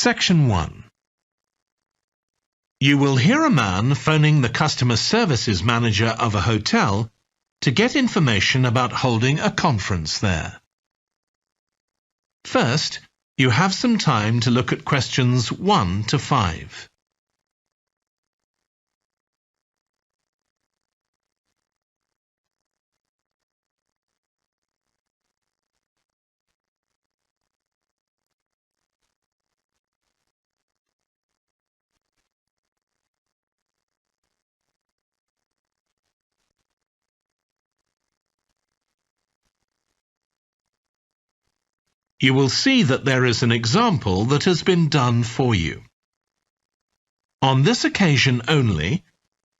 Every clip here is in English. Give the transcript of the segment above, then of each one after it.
Section 1. You will hear a man phoning the customer services manager of a hotel to get information about holding a conference there. First, you have some time to look at questions 1 to 5. You will see that there is an example that has been done for you. On this occasion only,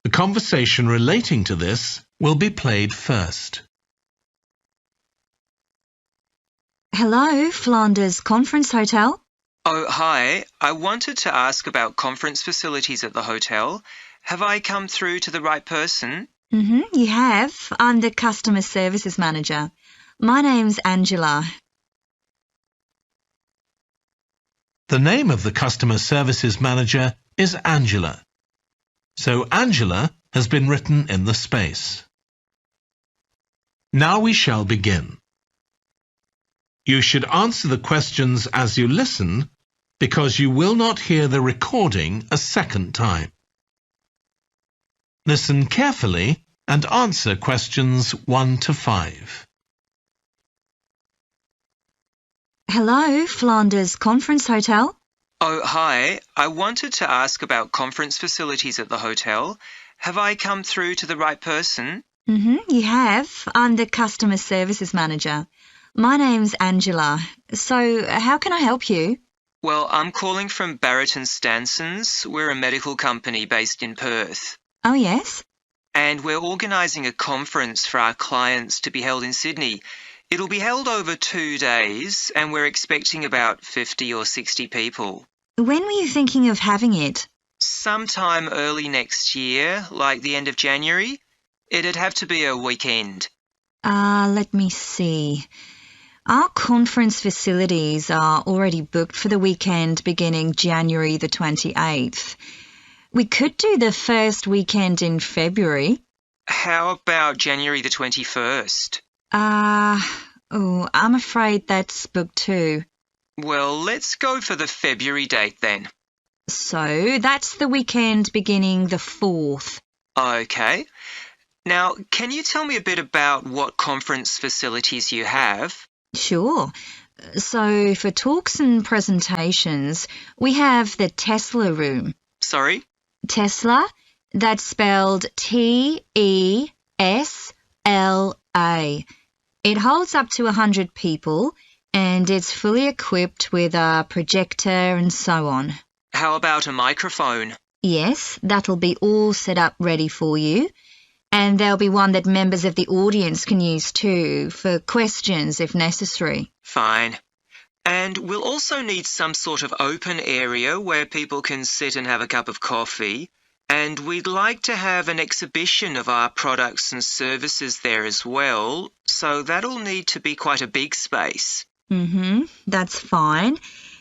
the conversation relating to this will be played first. Hello, Flanders Conference Hotel. Oh, hi. I wanted to ask about conference facilities at the hotel. Have I come through to the right person? You have. I'm the customer services manager. My name's Angela. The name of the customer services manager is Angela. So Angela has been written in the space. Now we shall begin. You should answer the questions as you listen because you will not hear the recording a second time. Listen carefully and answer questions 1 to 5. Hello, Flanders Conference Hotel. Oh, hi. I wanted to ask about conference facilities at the hotel. Have I come through to the right person? You have. I'm the customer services manager. My name's Angela. So, how can I help you? Well, I'm calling from Barrett and Stanson's. We're a medical company based in Perth. Oh, yes? And we're organising a conference for our clients to be held in Sydney. It'll be held over 2 days, and we're expecting about 50 or 60 people. When were you thinking of having it? Sometime early next year, like the end of January. It'd have to be a weekend. Let me see. Our conference facilities are already booked for the weekend beginning January the 28th. We could do the first weekend in February. How about January the 21st? I'm afraid that's booked too. Well, let's go for the February date then. So that's the weekend beginning the 4th. Okay. Now, can you tell me a bit about what conference facilities you have? Sure. So for talks and presentations, we have the Tesla room. Sorry? Tesla, that's spelled Tesla. It holds up to 100 people and it's fully equipped with a projector and so on. How about a microphone? Yes, that'll be all set up ready for you. And there'll be one that members of the audience can use too, for questions if necessary. Fine. And we'll also need some sort of open area where people can sit and have a cup of coffee. And we'd like to have an exhibition of our products and services there as well, so that'll need to be quite a big space. That's fine.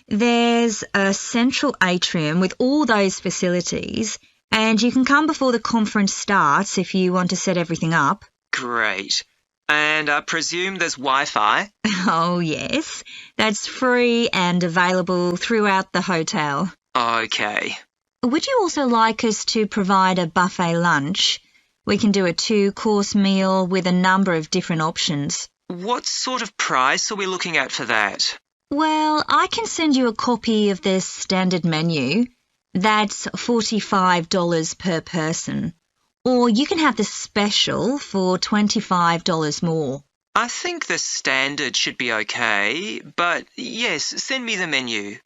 There's a central atrium with all those facilities, and you can come before the conference starts if you want to set everything up. Great. And I presume there's Wi-Fi? Oh, yes. That's free and available throughout the hotel. Okay. Would you also like us to provide a buffet lunch? We can do a 2-course meal with a number of different options. What sort of price are we looking at for that? Well, I can send you a copy of the standard menu. That's $45 per person. Or you can have the special for $25 more. I think the standard should be okay, but yes, send me the menu.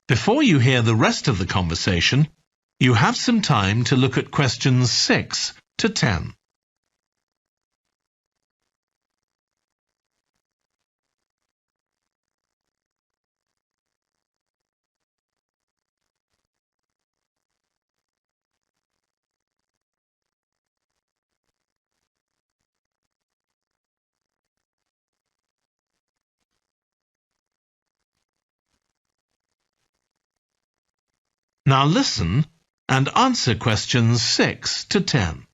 Before you hear the rest of the conversation, you have some time to look at questions 6 to 10. Now listen and answer questions 6 to 10.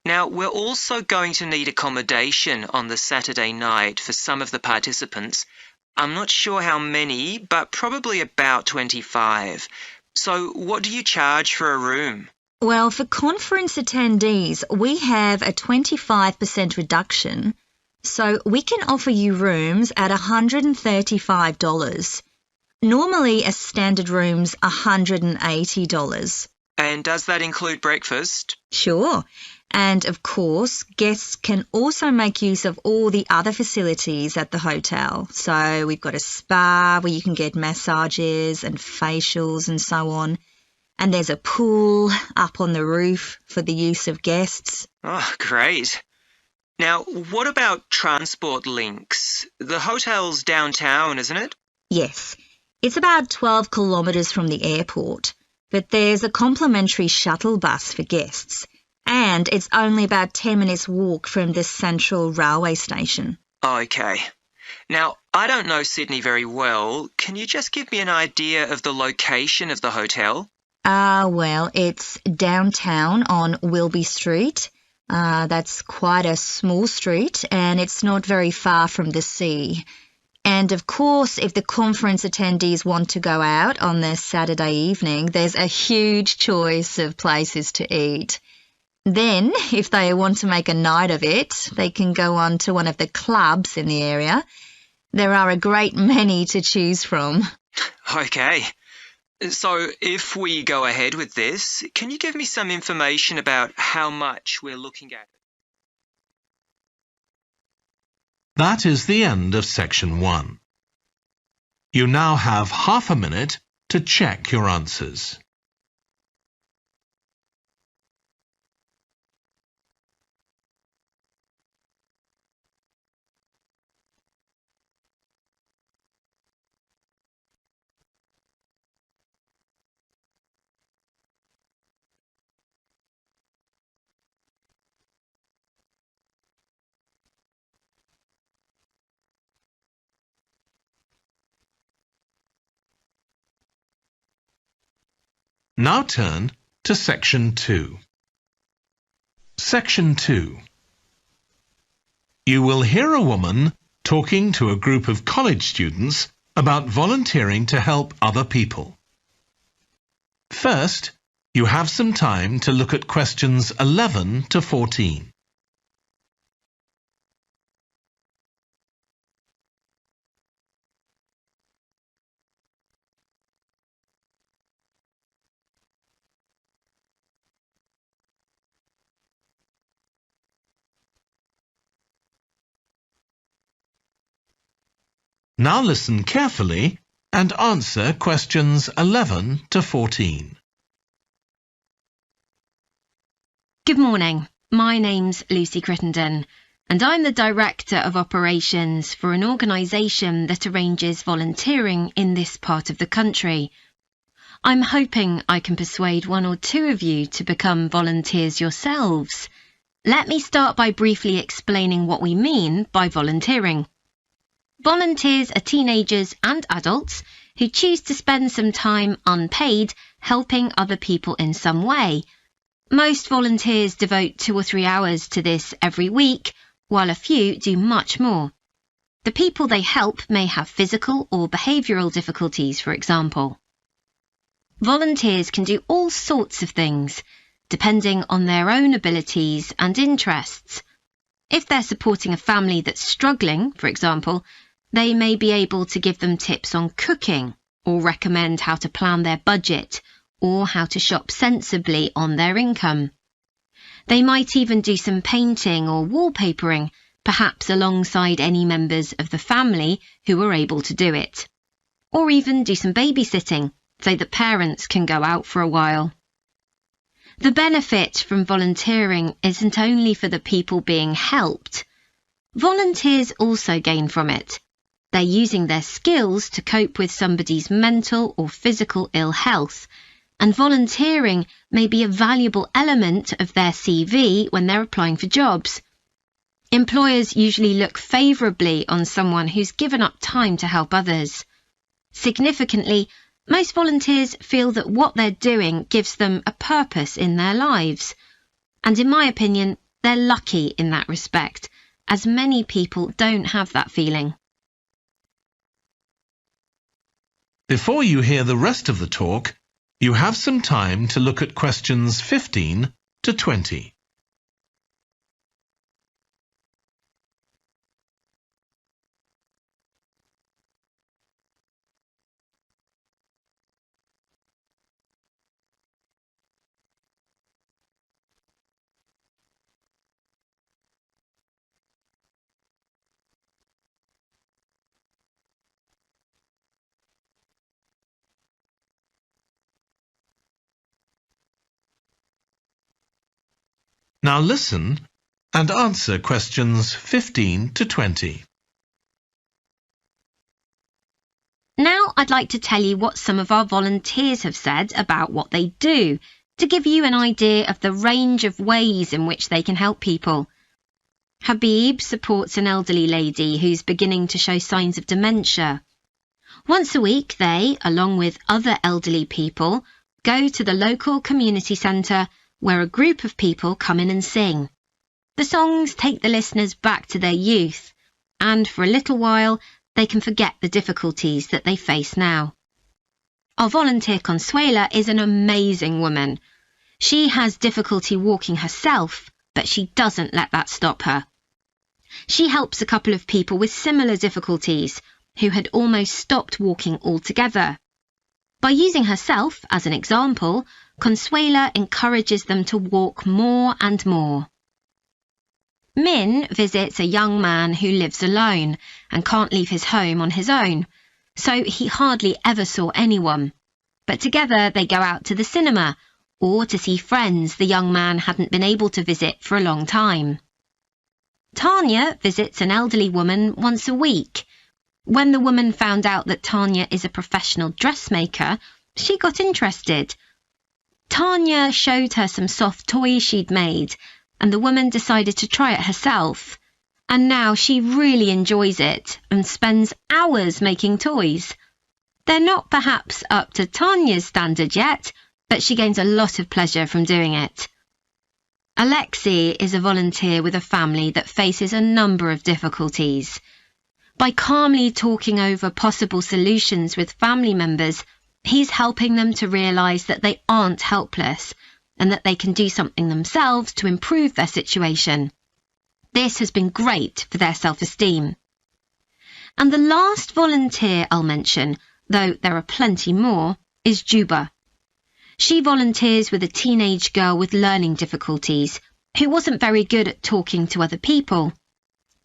Now, we're also going to need accommodation on the Saturday night for some of the participants. I'm not sure how many, but probably about 25. So what do you charge for a room? Well, for conference attendees, we have a 25% reduction, so we can offer you rooms at $135. Normally, a standard room's $180. And does that include breakfast? Sure. And of course, guests can also make use of all the other facilities at the hotel. So we've got a spa where you can get massages and facials and so on. And there's a pool up on the roof for the use of guests. Oh, great. Now, what about transport links? The hotel's downtown, isn't it? Yes. It's about 12 kilometres from the airport, but there's a complimentary shuttle bus for guests. And it's only about 10 minutes walk from the central railway station. Okay. Now, I don't know Sydney very well. Can you just give me an idea of the location of the hotel? Well, it's downtown on Wilby Street. That's quite a small street, and it's not very far from the sea. And of course, if the conference attendees want to go out on the Saturday evening, there's a huge choice of places to eat. Then, if they want to make a night of it, they can go on to one of the clubs in the area. There are a great many to choose from. Okay. So, if we go ahead with this, can you give me some information about how much we're looking at? That is the end of section 1. You now have half a minute to check your answers. Now turn to section 2. Section 2. You will hear a woman talking to a group of college students about volunteering to help other people. First, you have some time to look at questions 11 to 14. Now listen carefully and answer questions 11 to 14. Good morning. My name's Lucy Crittenden, and I'm the Director of Operations for an organisation that arranges volunteering in this part of the country. I'm hoping I can persuade one or two of you to become volunteers yourselves. Let me start by briefly explaining what we mean by volunteering. Volunteers are teenagers and adults who choose to spend some time unpaid helping other people in some way. Most volunteers devote 2 or 3 hours to this every week, while a few do much more. The people they help may have physical or behavioural difficulties, for example. Volunteers can do all sorts of things, depending on their own abilities and interests. If they're supporting a family that's struggling, for example, they may be able to give them tips on cooking, or recommend how to plan their budget, or how to shop sensibly on their income. They might even do some painting or wallpapering, perhaps alongside any members of the family who are able to do it. Or even do some babysitting, so that parents can go out for a while. The benefit from volunteering isn't only for the people being helped. Volunteers also gain from it. They're using their skills to cope with somebody's mental or physical ill health, and volunteering may be a valuable element of their CV when they're applying for jobs. Employers usually look favourably on someone who's given up time to help others. Significantly, most volunteers feel that what they're doing gives them a purpose in their lives. And in my opinion, they're lucky in that respect, as many people don't have that feeling. Before you hear the rest of the talk, you have some time to look at questions 15 to 20. Now listen and answer questions 15 to 20. Now I'd like to tell you what some of our volunteers have said about what they do, to give you an idea of the range of ways in which they can help people. Habib supports an elderly lady who's beginning to show signs of dementia. Once a week they, along with other elderly people, go to the local community centre where a group of people come in and sing. The songs take the listeners back to their youth, and for a little while they can forget the difficulties that they face now. Our volunteer Consuela is an amazing woman. She has difficulty walking herself, but she doesn't let that stop her. She helps a couple of people with similar difficulties who had almost stopped walking altogether. By using herself as an example, Consuela encourages them to walk more and more. Min visits a young man who lives alone and can't leave his home on his own, so he hardly ever saw anyone. But together they go out to the cinema or to see friends the young man hadn't been able to visit for a long time. Tanya visits an elderly woman once a week. When the woman found out that Tanya is a professional dressmaker, she got interested. Tanya showed her some soft toys she'd made, and the woman decided to try it herself. And now she really enjoys it and spends hours making toys. They're not perhaps up to Tanya's standard yet, but she gains a lot of pleasure from doing it. Alexei is a volunteer with a family that faces a number of difficulties. By calmly talking over possible solutions with family members, he's helping them to realise that they aren't helpless and that they can do something themselves to improve their situation. This has been great for their self-esteem. And the last volunteer I'll mention, though there are plenty more, is Juba. She volunteers with a teenage girl with learning difficulties who wasn't very good at talking to other people.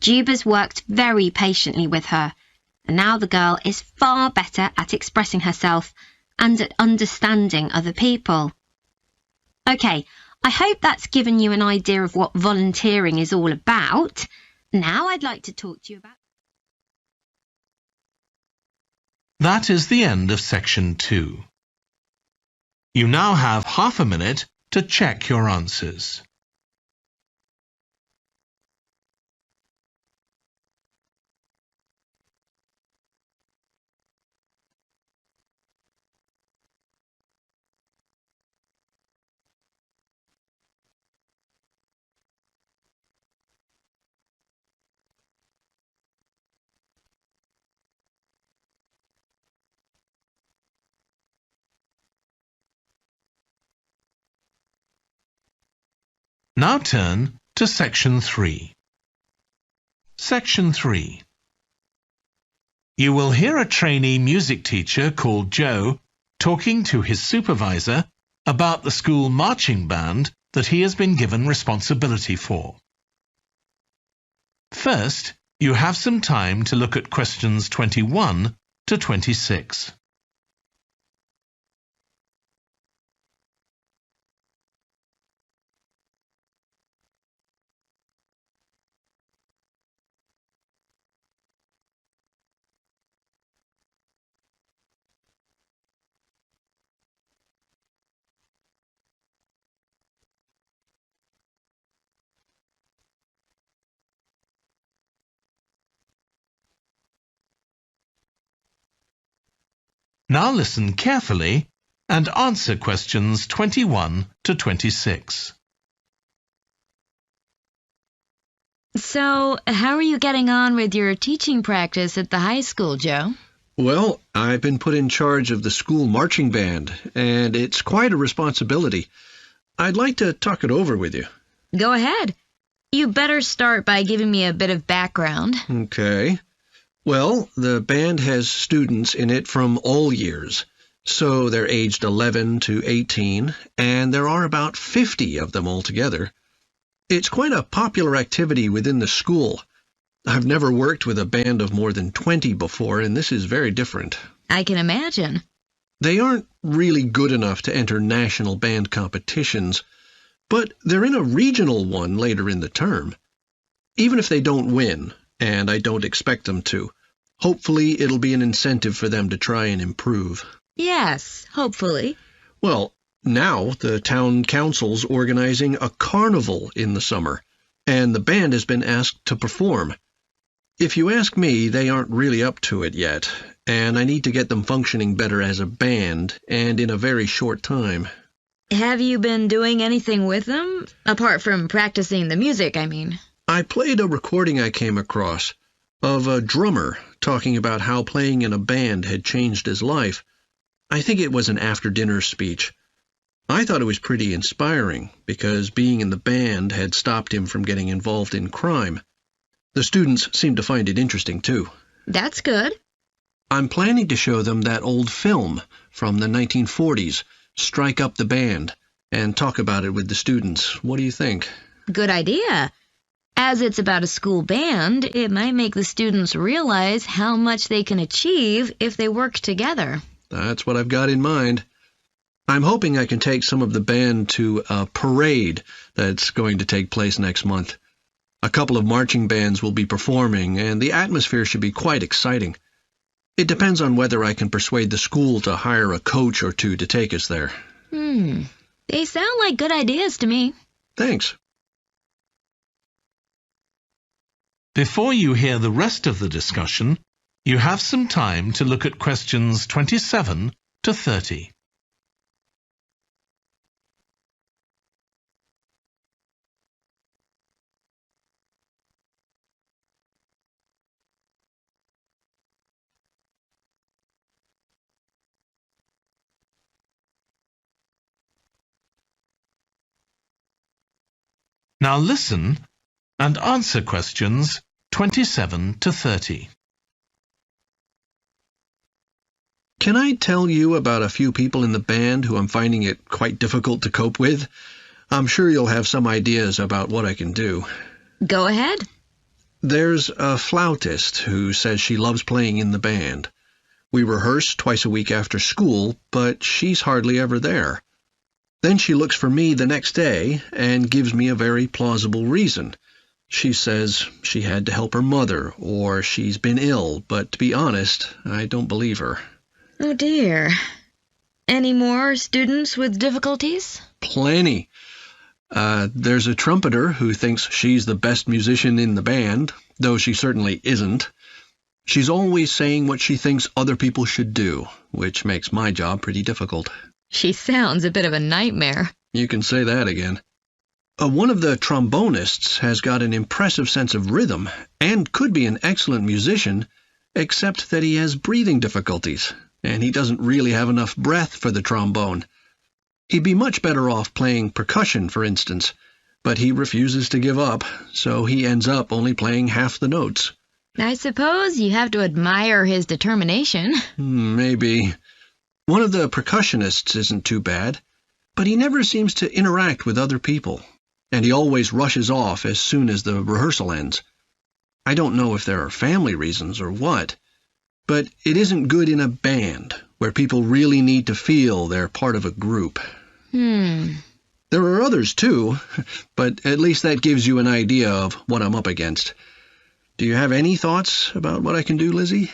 Juba's worked very patiently with her, and now the girl is far better at expressing herself and at understanding other people. OK, I hope that's given you an idea of what volunteering is all about. Now I'd like to talk to you about... That is the end of section 2. You now have half a minute to check your answers. Now turn to section 3. Section 3. You will hear a trainee music teacher called Joe talking to his supervisor about the school marching band that he has been given responsibility for. First, you have some time to look at questions 21 to 26. Now listen carefully and answer questions 21 to 26. So, how are you getting on with your teaching practice at the high school, Joe? Well, I've been put in charge of the school marching band, and it's quite a responsibility. I'd like to talk it over with you. Go ahead. You better start by giving me a bit of background. Okay. Well, the band has students in it from all years. So they're aged 11 to 18, and there are about 50 of them altogether. It's quite a popular activity within the school. I've never worked with a band of more than 20 before, and this is very different. I can imagine. They aren't really good enough to enter national band competitions, but they're in a regional one later in the term. Even if they don't win, and I don't expect them to, hopefully it'll be an incentive for them to try and improve. Yes, hopefully. Well, now the town council's organizing a carnival in the summer, and the band has been asked to perform. If you ask me, they aren't really up to it yet, and I need to get them functioning better as a band, and in a very short time. Have you been doing anything with them? Apart from practicing the music, I mean. I played a recording I came across of a drummer talking about how playing in a band had changed his life. I think it was an after-dinner speech. I thought it was pretty inspiring, because being in the band had stopped him from getting involved in crime. The students seemed to find it interesting, too. That's good. I'm planning to show them that old film from the 1940s, Strike Up the Band, and talk about it with the students. What do you think? Good idea. As it's about a school band, it might make the students realize how much they can achieve if they work together. That's what I've got in mind. I'm hoping I can take some of the band to a parade that's going to take place next month. A couple of marching bands will be performing, and the atmosphere should be quite exciting. It depends on whether I can persuade the school to hire a coach or two to take us there. They sound like good ideas to me. Thanks. Before you hear the rest of the discussion, you have some time to look at questions 27 to 30. Now listen and answer questions 27 to 30. Can I tell you about a few people in the band who I'm finding it quite difficult to cope with? I'm sure you'll have some ideas about what I can do. Go ahead. There's a flautist who says she loves playing in the band. We rehearse twice a week after school, but she's hardly ever there. Then she looks for me the next day and gives me a very plausible reason. She says she had to help her mother, or she's been ill, but to be honest, I don't believe her. Oh dear. Any more students with difficulties? Plenty. There's a trumpeter who thinks she's the best musician in the band, though she certainly isn't. She's always saying what she thinks other people should do, which makes my job pretty difficult. She sounds a bit of a nightmare. You can say that again. One of the trombonists has got an impressive sense of rhythm and could be an excellent musician, except that he has breathing difficulties, and he doesn't really have enough breath for the trombone. He'd be much better off playing percussion, for instance, but he refuses to give up, so he ends up only playing half the notes. I suppose you have to admire his determination. Maybe. One of the percussionists isn't too bad, but he never seems to interact with other people, and he always rushes off as soon as the rehearsal ends. I don't know if there are family reasons or what, but it isn't good in a band where people really need to feel they're part of a group. There are others too, but at least that gives you an idea of what I'm up against. Do you have any thoughts about what I can do, Lizzie?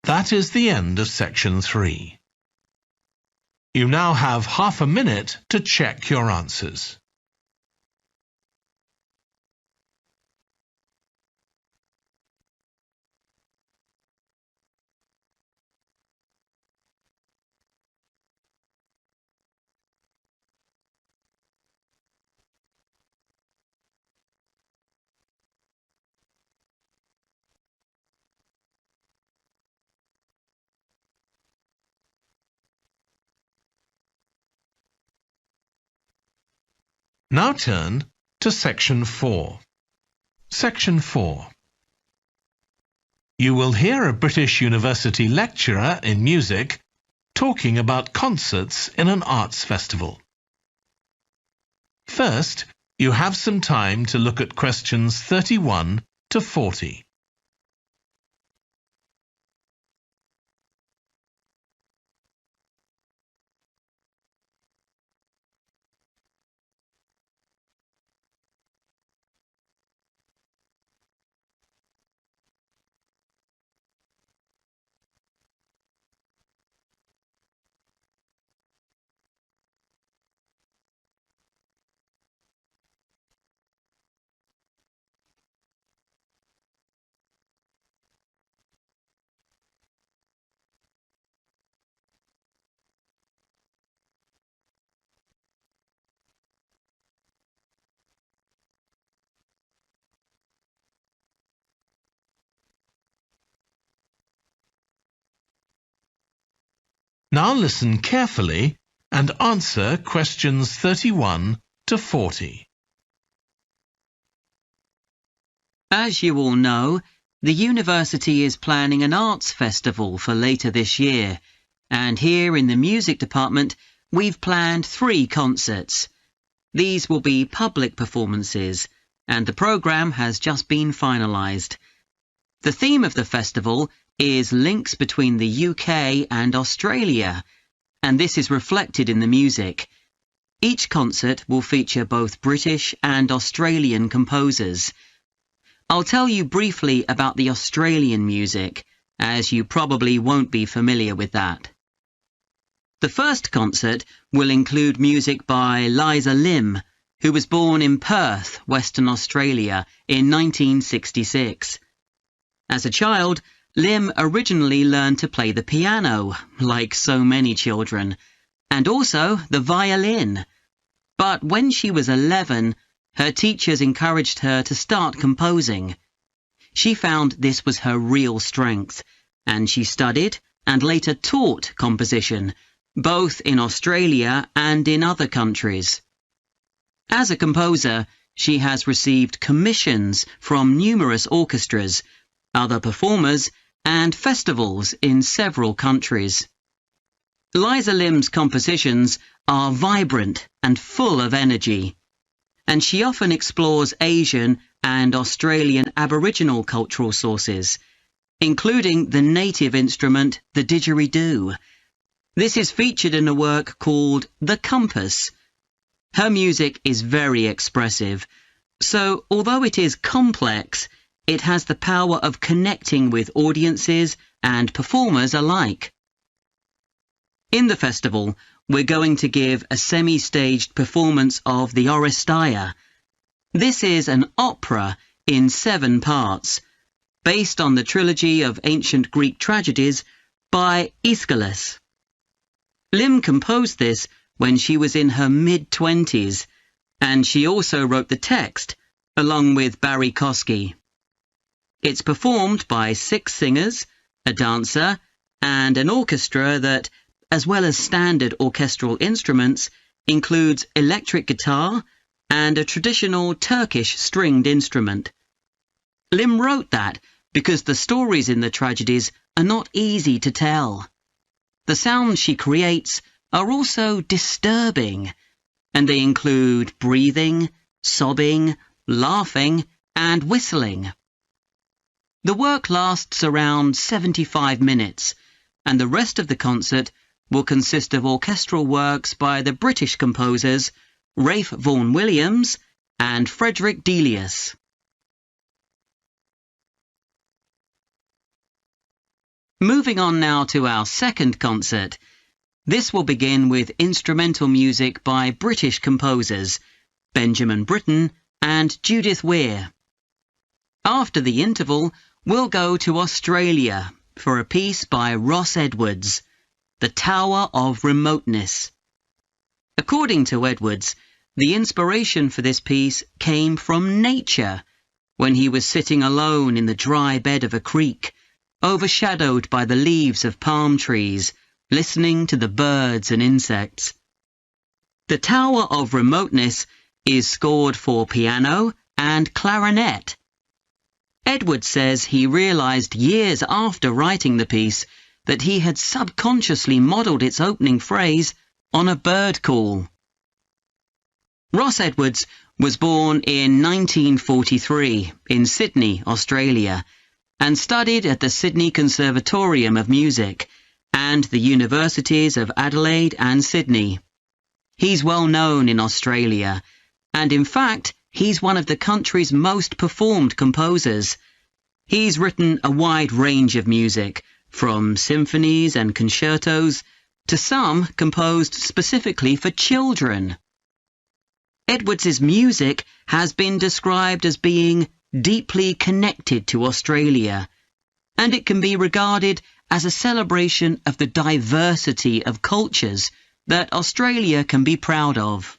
That is the end of section 3. You now have half a minute to check your answers. Now turn to Section 4. Section 4. You will hear a British University lecturer in music talking about concerts in an arts festival. First, you have some time to look at questions 31 to 40. Now listen carefully and answer questions 31 to 40. As you all know, the university is planning an arts festival for later this year, and here in the music department we've planned 3 concerts. These will be public performances, and the programme has just been finalised. The theme of the festival is links between the UK and Australia, and this is reflected in the music. Each concert will feature both British and Australian composers. I'll tell you briefly about the Australian music, as you probably won't be familiar with that. The first concert will include music by Liza Lim, who was born in Perth, Western Australia, in 1966. As a child, Lim originally learned to play the piano, like so many children, and also the violin. But when she was 11, her teachers encouraged her to start composing. She found this was her real strength, and she studied and later taught composition, both in Australia and in other countries. As a composer, she has received commissions from numerous orchestras, other performers, and festivals in several countries. Liza Lim's compositions are vibrant and full of energy, and she often explores Asian and Australian Aboriginal cultural sources, including the native instrument, the didgeridoo. This is featured in a work called The Compass. Her music is very expressive, so although it is complex, it has the power of connecting with audiences and performers alike. In the festival, we're going to give a semi-staged performance of the Oresteia. This is an opera in 7 parts, based on the trilogy of ancient Greek tragedies by Aeschylus. Lim composed this when she was in her mid-20s, and she also wrote the text, along with Barry Kosky. It's performed by 6 singers, a dancer, and an orchestra that, as well as standard orchestral instruments, includes electric guitar and a traditional Turkish stringed instrument. Lim wrote that because the stories in the tragedies are not easy to tell. The sounds she creates are also disturbing, and they include breathing, sobbing, laughing, and whistling. The work lasts around 75 minutes, and the rest of the concert will consist of orchestral works by the British composers Ralph Vaughan Williams and Frederick Delius. Moving on now to our second concert. This will begin with instrumental music by British composers Benjamin Britten and Judith Weir. After the interval, we'll go to Australia for a piece by Ross Edwards, The Tower of Remoteness. According to Edwards, the inspiration for this piece came from nature, when he was sitting alone in the dry bed of a creek, overshadowed by the leaves of palm trees, listening to the birds and insects. The Tower of Remoteness is scored for piano and clarinet. Edward says he realised years after writing the piece that he had subconsciously modelled its opening phrase on a bird call. Ross Edwards was born in 1943 in Sydney, Australia, and studied at the Sydney Conservatorium of Music and the Universities of Adelaide and Sydney. He's well known in Australia, and in fact, he's one of the country's most performed composers. He's written a wide range of music, from symphonies and concertos to some composed specifically for children. Edwards's music has been described as being deeply connected to Australia, and it can be regarded as a celebration of the diversity of cultures that Australia can be proud of.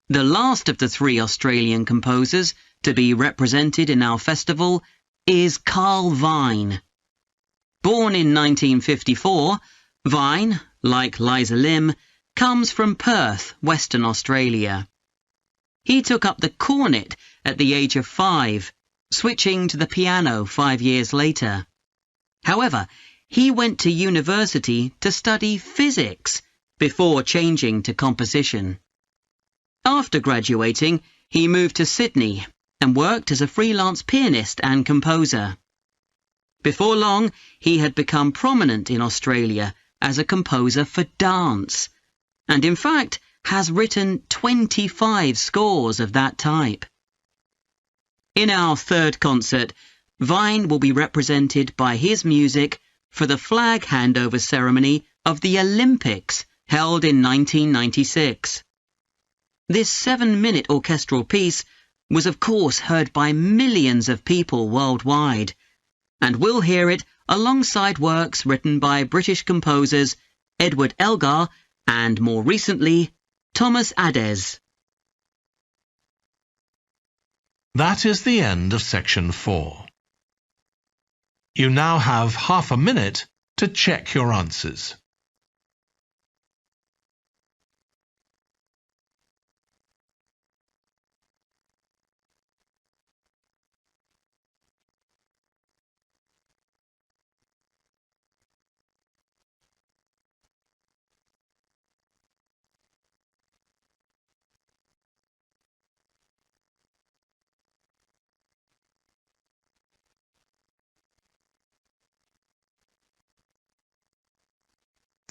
The last of the three Australian composers to be represented in our festival is Carl Vine. Born in 1954, Vine, like Liza Lim, comes from Perth, Western Australia. He took up the cornet at the age of 5, switching to the piano 5 years later. However, he went to university to study physics before changing to composition. After graduating, he moved to Sydney and worked as a freelance pianist and composer. Before long, he had become prominent in Australia as a composer for dance, and in fact has written 25 scores of that type. In our third concert, Vine will be represented by his music for the flag handover ceremony of the Olympics held in 1996. This 7-minute orchestral piece was of course heard by millions of people worldwide, and we'll hear it alongside works written by British composers Edward Elgar and, more recently, Thomas Adès. That is the end of section 4. You now have half a minute to check your answers.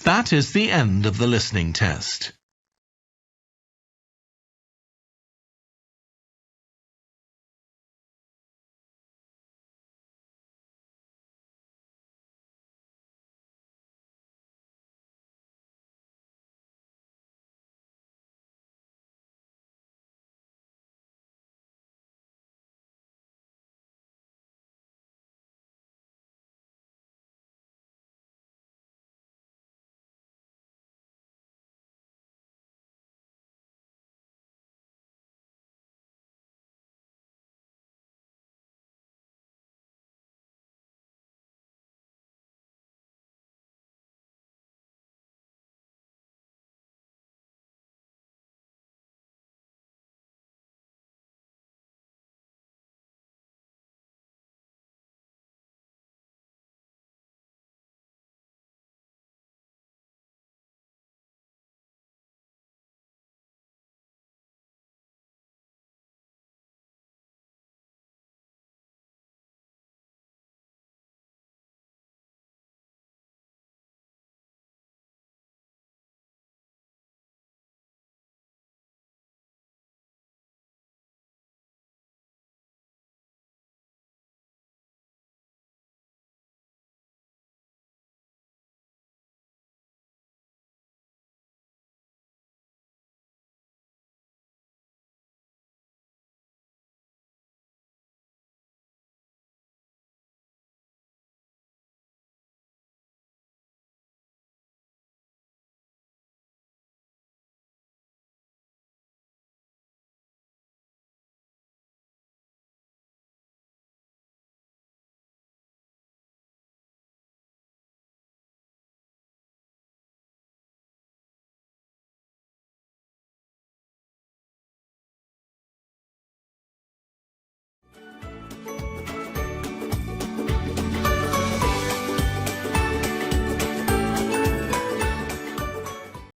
That is the end of the listening test.